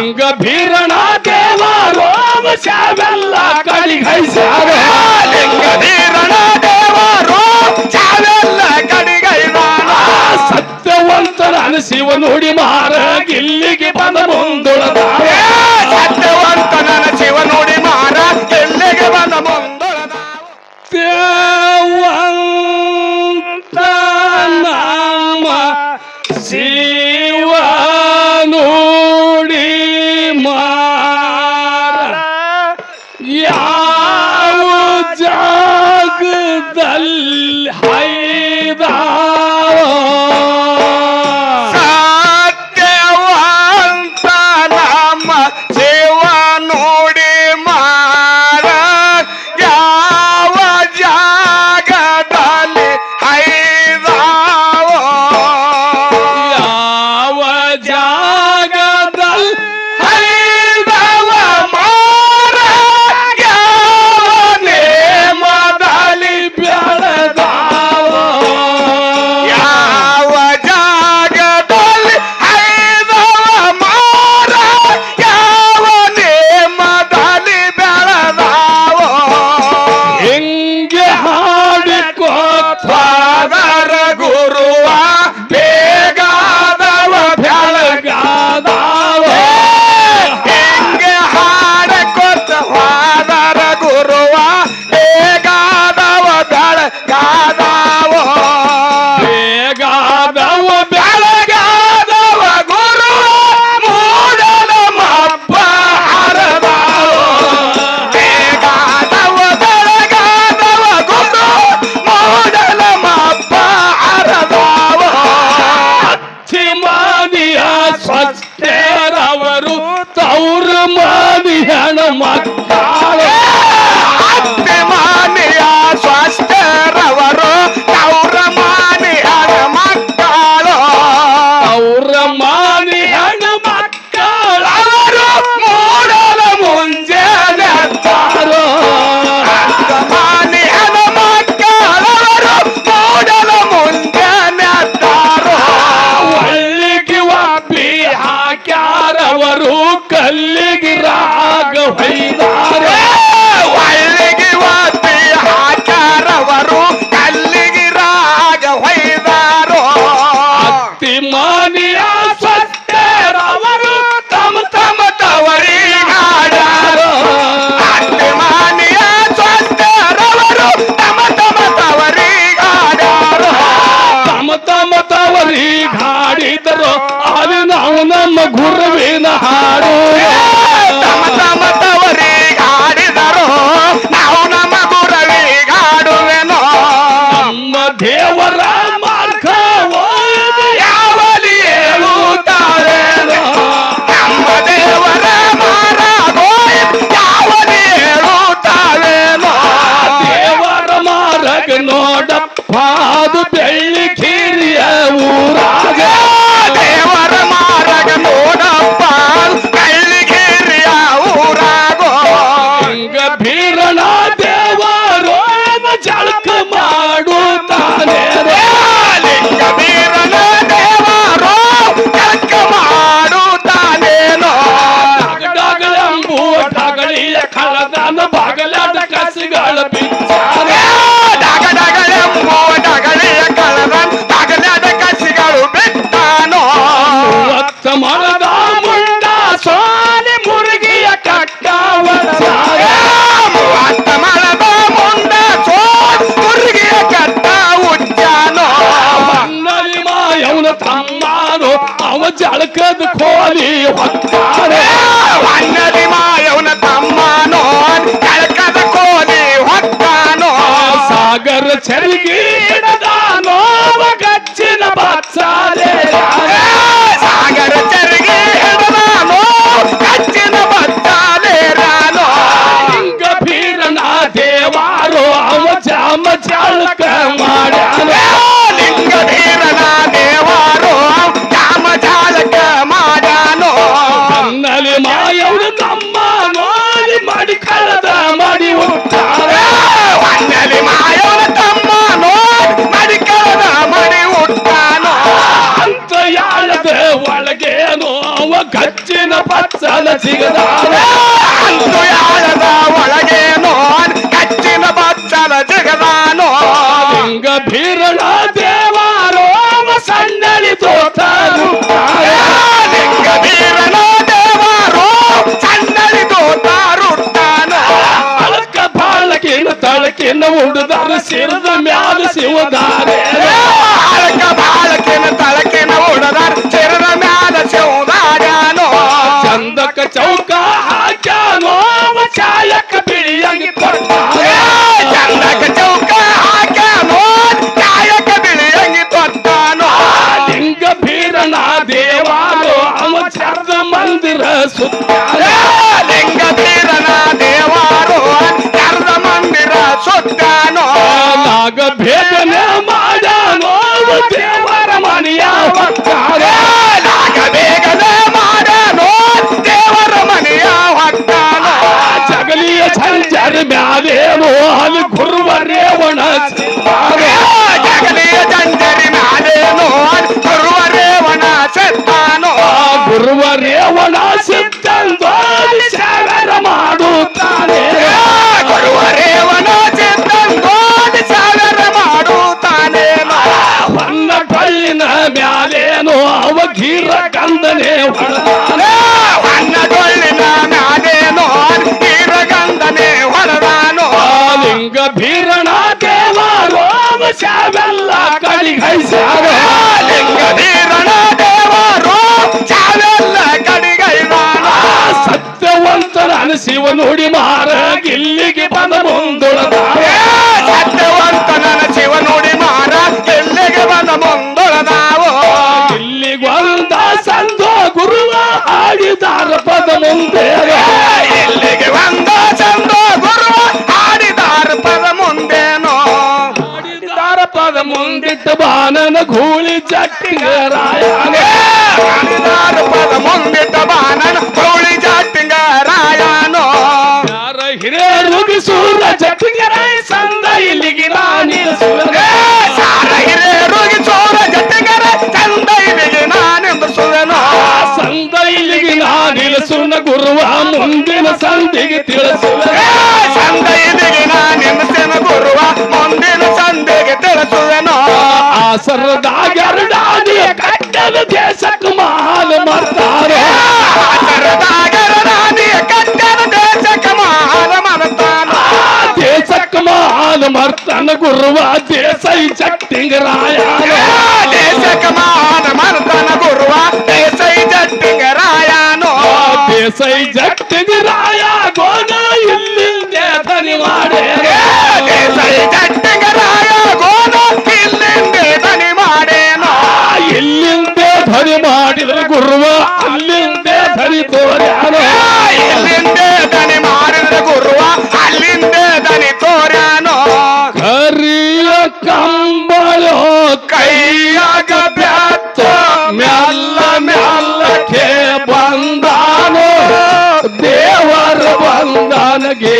ಲಿಂಗ ಭೀರಣ ದೇವರು ಚಾವೆಲ್ಲ ಕಡಿಗೈಸಾರ ಲಿಂಗ ಭೀರಣ ದೇವರು ಚಾವೆಲ್ಲ ಕಡಿಗೈದಾನ ಸತ್ಯವಂತರ ಶಿವ ನುಡಿ ಮಾರ ಇಲ್ಲಿಗೆ ಬಂದ ಮುಂದುಳದ ಸತ್ಯವಂತನ ಶಿವ ನುಡಿ ಮಾರ ಇಲ್ಲಿಗೆ ಬಂದ ಮುಂದುಳದ ದೇವಂತ ನಾಮ ಶಿವ ನುಡಿ ಮಾರ ಯಾವ ಜಾಗದಲ್ಲಿ ಹೈದಾವ ಸತ್ಯವಂತ ನಮ್ಮ ಶಿವ ನುಡಿ ಮಾರ ಯಾವ ಜಾಗದಲ್ಲಿ ಹೈದಾವ ಯಾವ ಜಾಗದಲ್ಲಿ ಹೈದವ ಮಾರ ಯಾವ ನೇಮದಲ್ಲಿ ಬೆಳೆದಾವ ಯಾವ ಜಾಗದಲ್ಲಿ ಹೈದವ ಮಾರ ಯಾವ ನೇಮದಲ್ಲಿ ಬೆಳೆದಾವ ಹೆಂಗೆ ಹಾಡಿಕೋತ ಫಾದರ ಗುರುವ ಬೇಗಾದವ ಬೆಳಗಾದಾವ ಹೆಂಗೆ ಹಾಡಕೊತ್ತ ಫಾದರ ಗುರುವ ಬೇಗಾದವ ಬೆಳಗಾದವ ಬೇಗಾದವ ಬೆಳಗಾದವ ಗುರುವ ಮೂಡಲ ಮಬ್ಬ ಹರದಾವ ಬೇಗಾದವ ಬೆಳಗಾದವ ಗುರು ಮೂಡಲ ಮಬ್ಬ ಹರದಾವ ಮಾನಿಯ ಸ್ವಸ್ಥರವರು ತೌರ ಮಾನಿ ಹೆಣ ಮಕ್ಕಳ ಅಭಿಮಾನಿಯ ಸ್ವಸ್ಥರವರು ತೌರ ಮಾನಿ ಹಣ ಮಕ್ಕಳು ಅವ್ರ ಮಾನಿ ಹೆಣ ಮಕ್ಕಳ ಅವರು ಮೂಡಲ ಮುಂಜಾನೆ ತಾರೋ ಮಾನಿ ಹಣ ಮಕ್ಕಳವರು ಮೂಡಲ ಮುಂಜಾನೆ ತಾರೋ ಒಳ್ಳಿಗೆ ವಾಪಿ ಹಾಕ್ಯಾರವರು ಕಲ್ಲಿಗೆ ರಾಗ ಹೊಯ್ದಾರೆ ಒಳ್ಳಿಗೆ ಒತ್ತಿ ಹಾಕ್ಯಾರವರು ಕಲ್ಲಿಗೆ ರಾಗ ಹೊಯ್ದಾರೋ ಮಾನಿಯ ಸ್ವಸ್ಥರವರು ತಮ್ಮ ತಮ್ಮ ತವರಿಗಾಡಾರೋ ಅಭಿಮಾನಿಯ ಸ್ವಸ್ಥರವರು ತಮ್ಮ ತಮ್ಮ ತವರಿಗಾಡಾರೋ ತಮ್ಮ ತವರಿಗೆ ಹಾಡಿದರು ಅದು ನಾವು ನಮ್ಮ ಗುರುವಿನ ಹಾಡು ಮ್ಯಾಲ ಸಿಗದಾನ ಅಂತು ಯಾಳದ ಒಳಗೇನೋ ಕಚ್ಚಿನ ಬಚ್ಚಲ ಜಗದಾನೋ ಲಿಂಗ ಭೀರಣ ದೇವಾರೋ ಸಣ್ಣಳಿ ತೋತಾರು ಲಿಂಗ ವೀರನ ದೇವರು ಸಣ್ಣಳಿ ತೋತಾರುತ್ತಾನೋ ಅಳಕ ಬಾಳಕಿನ ತಳಕಿನ ಉಡುದಾರ ಸಿರದ ಮ್ಯಾಲ ಶಿವದಾರೆ ಆಳಕ ಬಾಳಕಿನ ತಳಕಿನ ಉಡದಾರ ಚಿರದ ಮ್ಯಾಲ ಶಿವದಾರ್ಯಾನೋ ಚಂದಕ ಚೌಕ ಹಾಕ್ಯಾನೋ ಚಾಯಕ ಬಿಳಿಯಂಗಿ ಕೊಡ್ತಾನೆ ಚಂದಕ ಚೌಕ ಹಾಕ್ಯಾನೋ ಕಾಯಕ ಬಿಳಿಯಂಗಿ ತೊತ್ತಾನೋ ಲಿಂಗ ಭೀರಣ ದೇವಾರೋ ಅವ ಚರ್ದ ಮಂದಿರ ಸುತ್ತಾನೆ ಲಿಂಗ ವೀರನ ದೇವರು ಕರ್ದ ಮಂದಿರ ಸುತ್ತಾನೋ ನಾಗ ಭೇದನೆ ಮಾಡ್ಯಾನೋ ದೇವರ ಮನೆಯ ಹೊಕ್ಕಾರೆ ನಾಗ ಬೇಗನೆ ಮಾಡನೋ ದೇವರ ಮನೆಯ ಹೊಕ್ಕಾನೋ ಜಗಲಿಯ ಸಂಚಾರ ಮ್ಯಾಲೇನೋ ಅಲ್ಲಿ ಗುರುವರೇವಣ ಜಗಲಿಯ ಜಂಜರಿ ಮ್ಯಾಲೇನೋ ಗುರುವರೇವಣ ಸತ್ತಾನೋ ಗುರುವರೇವಣ ಸಿದ್ಧಂದೋ ಸೇವರ ಮಾಡುತ್ತಾನೆ ಗುರುವರೇವಣ ಸಿದ್ಧಂದೋ ಸಾವಿರ ಮಾಡುತ್ತಾನೇನೋ ಹೊನ್ನ ಕಳ್ಳಿನ ಮ್ಯಾಲೇನೋ ಅವ ಗೀರ ಕಂದನೆ ಹೊಡೆದಾನೆ ಅನ್ನದೊಳ್ಳಿನ ಮ್ಯಾಲೇನೋ ಗಂಧನೆ ಹೊರದಾನೋ ಲಿಂಗ ಭೀರಣ ದೇವಾರೋ ಶಾವೆಲ್ಲ ಕಡಿಗೈಸ್ಯಾರ ಲಿಂಗ ವೀರನ ದೇವರು ಚಾವೆಲ್ಲ ಕಡಿಗೈದಾನ ಸತ್ಯವಂತರ ಶಿವ ನುಡಿ ಮಾರ ಇಲ್ಲಿಗೆ ಬಂದ ಮುಂದುಳದಾರ ಸತ್ಯವಂತನ ಶಿವ ನುಡಿ ಮಾರ ಎಲ್ಲಿಗೆ ಬಂದ ಮುಂದೊಳದಾವೋ ಇಲ್ಲಿಗೊಂದ ಸಂದೋ ಗುರುವ ಹಾಡಿದಾರ ಪದ ಮುಂದೆ ಎಲ್ಲಿಗೆ ಬಂದ ಚಂದ ಗುರು ಹಾಡಿದಾರ ಪದ ಮುಂದೇನೋ ಹಾಡಿದಾರ ಪದ ಮುಂದಿಟ್ಟ ಬಾನನ ಗೂಳಿ ಜಟ್ಟಿಗರಾಯನೇ ಹಾಡಿದಾರ ಪದ ಮುಂದಿಟ್ಟ ಬಾನನ ಗೌಳಿ ಜಾಟಿಂಗ ರಾಯನೋ ಯಾರ ಹಿರಿಯರು ಸೂರ ಜಟ್ಟಿಗರಾಯ ಸಂದ ಇಲ್ಲಿಗೆ ರಾಣಿಸುವ ಸಾರ ಹಿರಿಯರಿಗೆ ಚೋರ ಜಟ್ಟಿಗರ ಚಂದ ಇಲ್ಲಿಗೆ ನಾನೆಂದು ಸುವೆನೋ ಸಂದ ಇಲ್ಲಿಗೆ ನಾನಿಲಸುನ ಗುರುವ ಮುಂದಿನ ಸಂದಿಗೆ ತಿಳಿಸುವ ಸಂದ ಇಲ್ಲಿಗೆ ನಾನೆಂಬಸೇನ ಗುರುವ ಮುಂದಿನ ಸಂದೆಗೆ ತಿಳಿಸುವೆನೋ ಆಸರದಾಗ ಎರಡಾದಿಯ ಕಟ್ಟದ ದೇಶಕ್ಕೆ ಮಹಾಲ್ ಮಾಡ್ತಾರೆ ಆಸರದಾಗರ ರಾಣಿಯ ಕಟ್ಟದ ದೇಶಕ್ಕೆ ಮಹಾಲ ಮನತಾನ ದೇಶಕ್ಕೆ ಮಹಾಲ್ ಮರ್ತನ ಗುರುವ ದೇಸೈ ಜಟ್ಟಿಂಗರಾಯ ದೇಶಕ್ಕೆ ಮಹಾಲ ಮನತಾನ ಗುರುವ ದೇಸೈ ಜಟ್ಟಿಂಗ ರಾಯನೋ ದೇಸೈ ಜಟ್ಟಿಂಗರಾಯ ಗೋನ ಇಲ್ಲಿಂದೆ ಧನಿ ಮಾಡೇ ದೇಸೈ ಜಟ್ಟಿಂಗ ರಾಯ ಗೋನ ಇಲ್ಲಿಂದೆ ದನಿ ಮಾಡೇನೋ ಇಲ್ಲಿಂದೆ ಧನಿ ಮಾಡಿದ್ರೆ ಗುರುವ ಅಲ್ಲಿಂದೆ ಧನಿ ತೋರ್ಯಾನ ಇಲ್ಲಿಂದೆ ದನಿ ಮಾಡಿದ್ರೆ ಗುರುವ ಅಲ್ಲಿಂದೆ ದನಿ ತೋರ್ಯಾನೋ ಕರಿಯ ಕಂಬಳೋ ಕೈಯಾಗ ಬ್ಯಾತ್ತ ಮ್ಯಾಲ ಮ್ಯಾಲಕ್ಕೆ ಬಂದಾನೋ ದೇವರ ಬಂದನಗೆ